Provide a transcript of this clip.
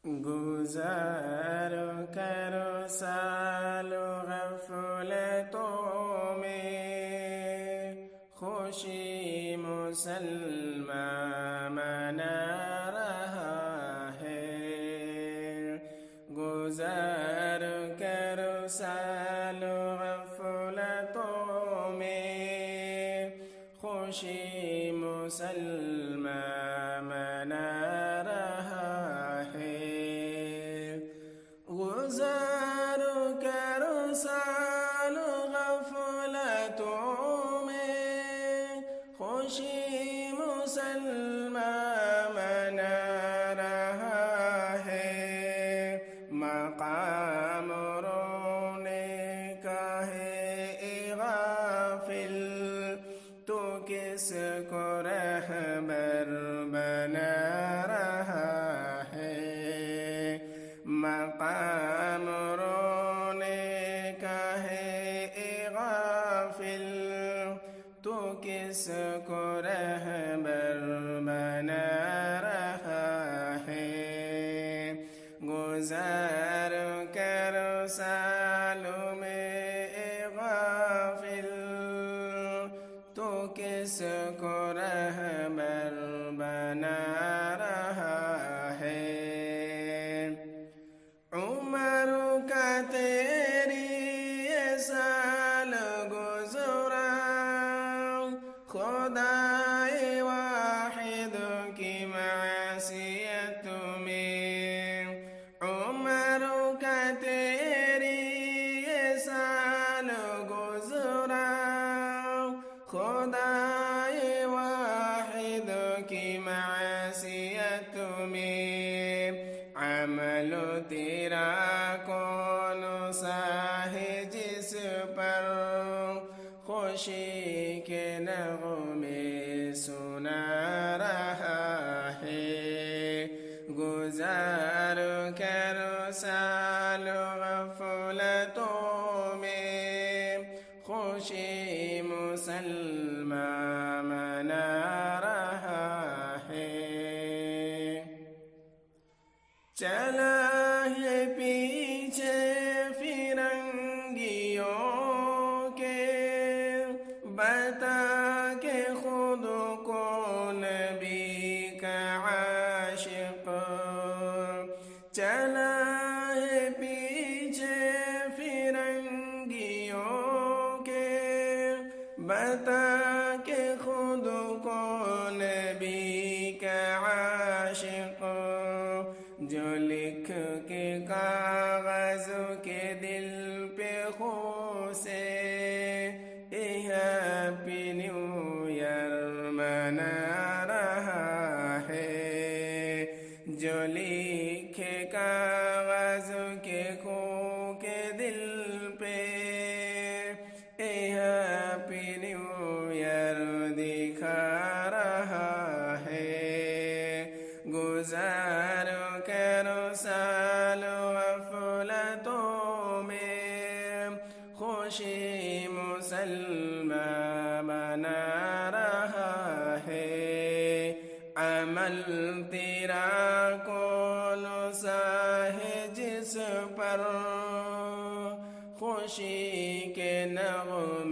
گزار کرو سال غفلتوں میں، خوشی مسلمان منا رہا ہے۔ گزار کرو سال غفلتوں میں، خوشی مسلمان منا رہا ہے۔ گزار کرو سال غفلتوں میں، خوشی مسلمان منا رہا ہے۔ مقام رونے کا ہے اے غافل، تو کس کو رہبر بنا رہا ہے۔ مقام رونے کا ہے اے غافل، تو کس کو رہبر بنا رہا ہے۔ گزار کرو سالوں میں اے غافل، تو کس کو رہبر بنا رہا ہے۔ عمر کا تیری یہ سال گزرا، خدائے واحد کی معصیت میں۔ عمر کا تیری یہ سال گزرا، خدائے واحد کی معصیت میں۔ عمل تیرا کون سا ہے جس پر خوشی کے نغمے سنا رہا ہے۔ گزار کرو سال غفلتوں میں، خوشی مسلمان منا رہا ہے۔ چلا ہے پیچھے فرنگیوں کے، بتا کے خود کو نبی کا عاشق۔ چلا ہے پیچھے فرنگیوں کے، بتا کے خود کو نبی کا عاشق۔ جو لکھ کے کاغذ کے دل پہ خو سے ہیپی نیو ایئر منا رہا ہے۔ جو لکھے کاغذ کے خو کے دل پہ ہیپی نیو ایئر دکھا رہا ہے۔ گزار کرو سال غفلتوں میں، خوشی مسلمان بنا رہا ہے۔ عمل تیرا کون سا ہے جس پر خوشی کے نغمے